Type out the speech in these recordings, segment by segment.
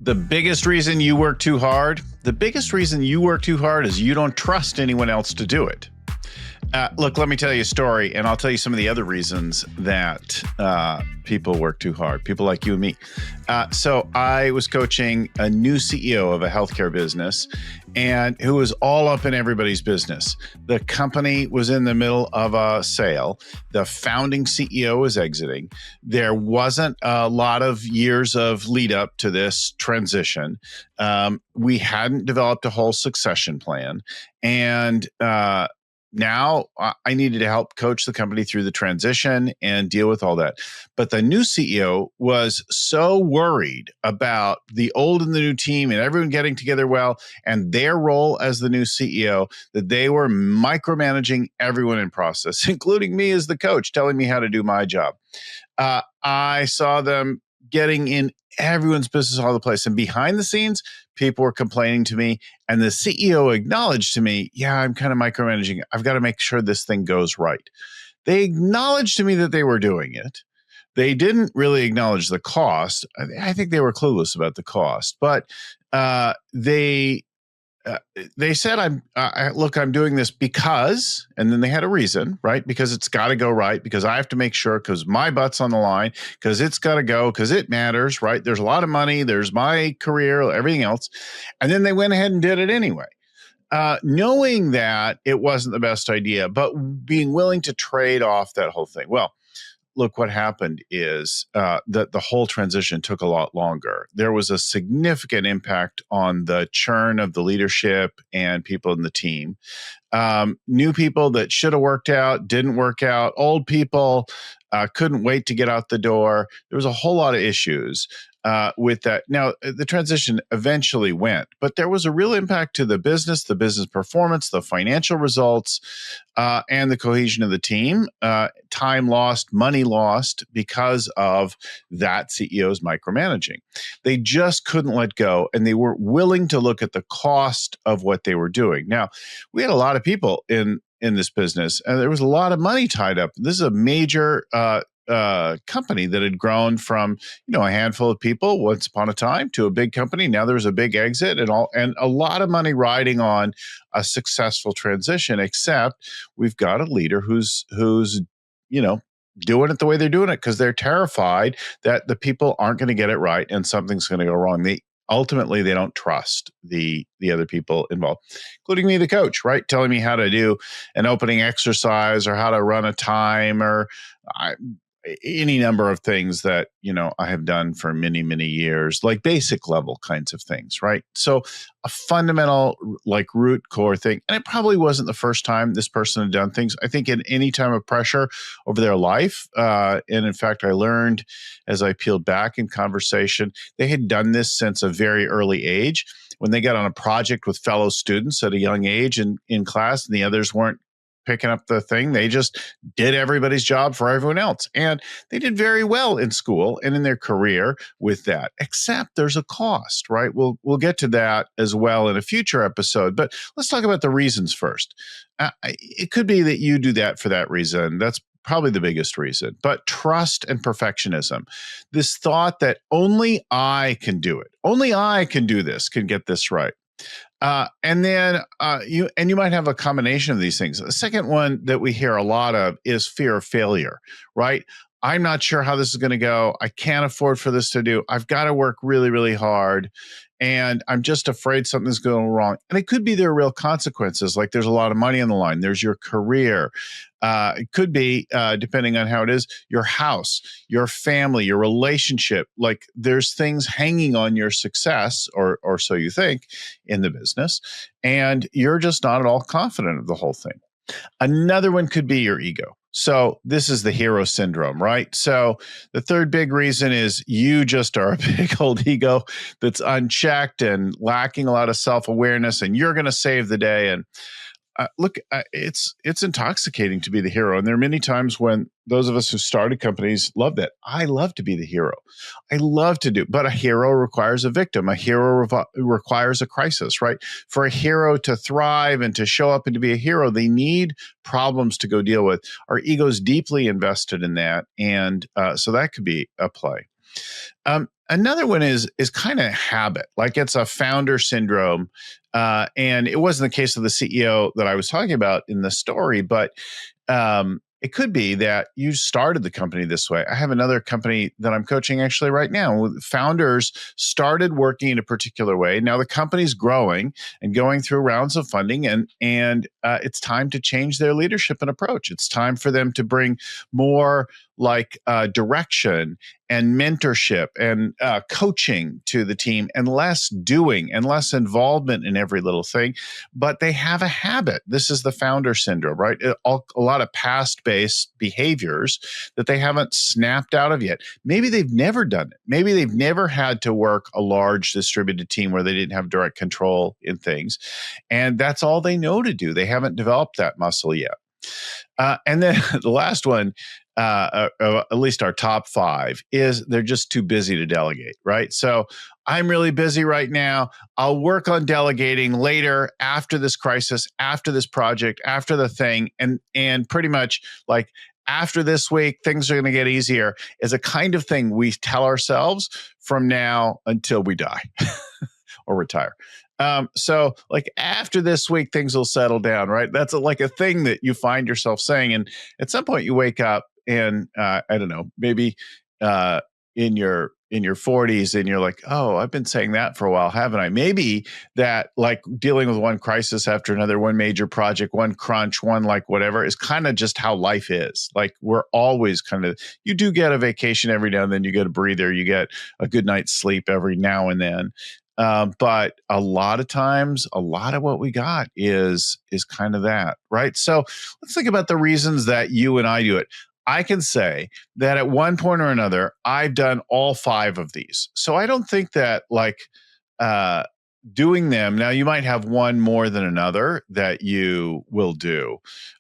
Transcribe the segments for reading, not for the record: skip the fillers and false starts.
The biggest reason you work too hard, is you don't trust anyone else to do it. Look, let me tell you a story, and I'll tell you some of the other reasons that people work too hard, people like you and me. So I was coaching a new CEO of a healthcare business, and who was all up in everybody's business. The company was in the middle of a sale. The founding CEO was exiting. There wasn't a lot of years of lead up to this transition. We hadn't developed a whole succession plan, and now I needed to help coach the company through the transition and deal with all that. But the new CEO was so worried about the old and the new team and everyone getting together well and their role as the new CEO that they were micromanaging everyone in process, including me as the coach, telling me how to do my job. I saw them getting in everyone's business all over the place. And behind the scenes, people were complaining to me. And the CEO acknowledged to me, yeah, I'm kind of micromanaging. I've got to make sure this thing goes right. They acknowledged to me that they were doing it. They didn't really acknowledge the cost. I think they were clueless about the cost. But they said, I'm doing this because, and then they had a reason, right? Because it's got to go right, because I have to make sure, because my butt's on the line, because it's got to go, because it matters, right? There's a lot of money, there's my career, everything else. And then they went ahead and did it anyway. Knowing that it wasn't the best idea, but being willing to trade off that whole thing. Well, look, what happened is that the whole transition took a lot longer. There was a significant impact on the churn of the leadership and people in the team. New people that should have worked out, didn't work out. Old people couldn't wait to get out the door. There was a whole lot of issues with that. Now, the transition eventually went, but there was a real impact to the business performance, the financial results, and the cohesion of the team. Time lost, money lost because of that CEO's micromanaging. They just couldn't let go, and they weren't willing to look at the cost of what they were doing. Now, we had a lot of people in this business, and there was a lot of money tied up. This is a major company that had grown from a handful of people once upon a time to a big company. Now there's a big exit and a lot of money riding on a successful transition. Except we've got a leader who's doing it the way they're doing it because they're terrified that the people aren't going to get it right and something's going to go wrong. Ultimately, they don't trust the other people involved, including me, the coach, right? Telling me how to do an opening exercise or how to run a time or any number of things that, I have done for many, many years, like basic level kinds of things, right? So a fundamental, like root core thing. And it probably wasn't the first time this person had done things. I think in any time of pressure over their life, and in fact, I learned as I peeled back in conversation, they had done this since a very early age. When they got on a project with fellow students at a young age in class and the others weren't picking up the thing, they just did everybody's job for everyone else. And they did very well in school and in their career with that, except there's a cost, right? We'll get to that as well in a future episode, but let's talk about the reasons first. It could be that you do that for that reason. That's probably the biggest reason, but trust and perfectionism, this thought that only I can do it. Only I can do this, can get this right. And then you might have a combination of these things. The second one that we hear a lot of is fear of failure, right? I'm not sure how this is going to go. I can't afford for this to do. I've got to work really, really hard. And I'm just afraid something's going wrong. And it could be there are real consequences, like there's a lot of money on the line. There's your career. It could be, depending on how it is, your house, your family, your relationship. Like there's things hanging on your success, or so you think, in the business. And you're just not at all confident of the whole thing. Another one could be your ego. So this is the hero syndrome, right? So the third big reason is you just are a big old ego that's unchecked and lacking a lot of self-awareness, and you're going to save the day. And look, it's intoxicating to be the hero. And there are many times when those of us who started companies love that. I love to be the hero. I love to do, but a hero requires a victim. A hero requires a crisis, right? For a hero to thrive and to show up and to be a hero, they need problems to go deal with. Our ego's deeply invested in that. And so that could be a play. Another one is kind of habit, like it's a founder syndrome. And it wasn't the case of the CEO that I was talking about in the story, but it could be that you started the company this way. I have another company that I'm coaching actually right now. Founders started working in a particular way. Now the company's growing and going through rounds of funding, and it's time to change their leadership and approach. It's time for them to bring more like direction and mentorship and coaching to the team, and less doing and less involvement in every little thing. But they have a habit. This is the founder syndrome, right? A lot of past-based behaviors that they haven't snapped out of yet. Maybe they've never done it. Maybe they've never had to work a large distributed team where they didn't have direct control in things. And that's all they know to do. They haven't developed that muscle yet. And then the last one, at least our top 5, is they're just too busy to delegate, right? So I'm really busy right now. I'll work on delegating later, after this crisis, after this project, after the thing. And pretty much like after this week, things are going to get easier, is a kind of thing we tell ourselves from now until we die or retire. So like after this week, things will settle down, right? That's like a thing that you find yourself saying. And at some point you wake up and, I don't know, maybe, in your 40s, and you're like, oh, I've been saying that for a while, haven't I? Maybe that, like, dealing with one crisis after another, one major project, one crunch, one like whatever, is kind of just how life is. Like, we're always kind of, you do get a vacation every now and then, you get a breather, you get a good night's sleep every now and then. But a lot of times, a lot of what we got is kind of that, right? So let's think about the reasons that you and I do it. I can say that at one point or another, I've done all 5 of these. So I don't think that like doing them, now you might have one more than another that you will do.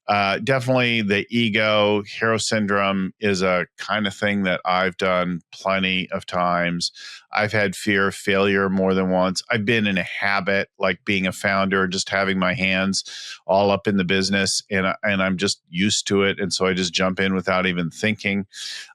Definitely the ego, hero syndrome is a kind of thing that I've done plenty of times. I've had fear of failure more than once. I've been in a habit, like being a founder, just having my hands all up in the business, and I'm just used to it. And so I just jump in without even thinking.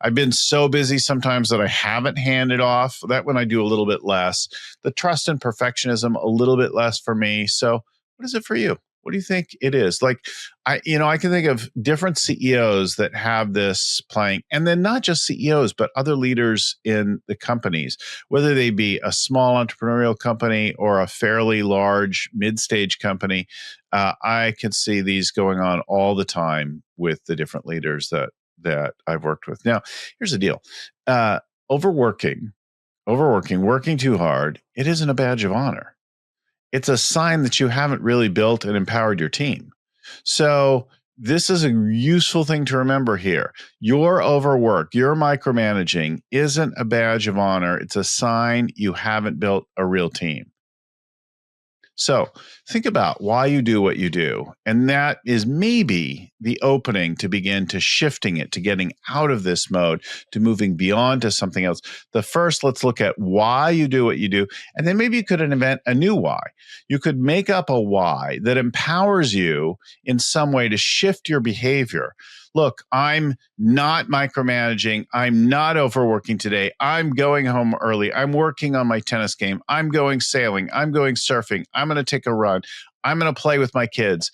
I've been so busy sometimes that I haven't handed off. That one I do a little bit less. The trust and perfectionism, a little bit less for me. So what is it for you? What do you think it is? Like, I can think of different CEOs that have this playing, and then not just CEOs, but other leaders in the companies, whether they be a small entrepreneurial company or a fairly large mid-stage company. I can see these going on all the time with the different leaders that I've worked with. Now, here's the deal. Overworking, working too hard, it isn't a badge of honor. It's a sign that you haven't really built and empowered your team. So this is a useful thing to remember here. Your overwork, your micromanaging isn't a badge of honor. It's a sign you haven't built a real team. So think about why you do what you do. And that is maybe the opening to begin to shifting it, to getting out of this mode, to moving beyond to something else. The first, let's look at why you do what you do. And then maybe you could invent a new why. You could make up a why that empowers you in some way to shift your behavior. Look, I'm not micromanaging. I'm not overworking today. I'm going home early. I'm working on my tennis game. I'm going sailing. I'm going surfing. I'm going to take a run. I'm going to play with my kids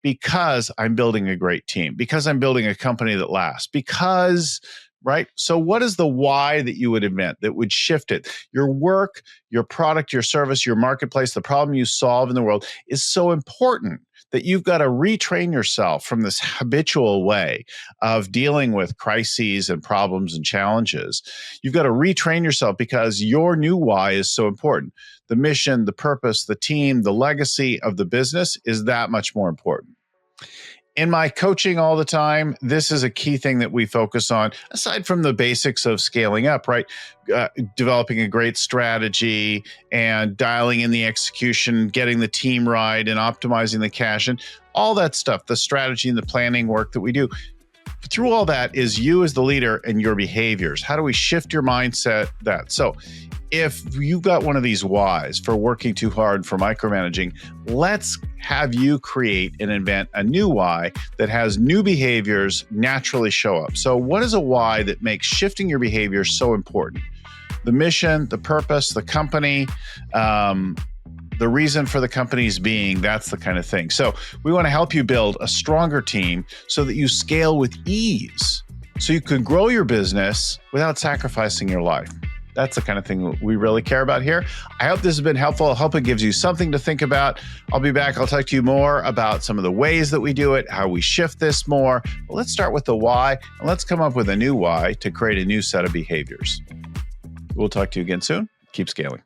because I'm building a great team, because I'm building a company that lasts, because, right? So what is the why that you would invent that would shift it? Your work, your product, your service, your marketplace, the problem you solve in the world is so important that you've got to retrain yourself from this habitual way of dealing with crises and problems and challenges. You've got to retrain yourself because your new why is so important. The mission, the purpose, the team, the legacy of the business is that much more important. In my coaching all the time, this is a key thing that we focus on, aside from the basics of scaling up, right? Developing a great strategy and dialing in the execution, getting the team right and optimizing the cash and all that stuff, the strategy and the planning work that we do. Through all that is you as the leader and your behaviors. How do we shift your mindset? So if you've got one of these whys for working too hard, for micromanaging, let's have you create and invent a new why that has new behaviors naturally show up. So what is a why that makes shifting your behavior so important? the mission, the purpose, the company, the reason for the company's being, that's the kind of thing. So we want to help you build a stronger team so that you scale with ease, so you can grow your business without sacrificing your life. That's the kind of thing we really care about here. I hope this has been helpful. I hope it gives you something to think about. I'll be back. I'll talk to you more about some of the ways that we do it, how we shift this more. But let's start with the why, and let's come up with a new why to create a new set of behaviors. We'll talk to you again soon. Keep scaling.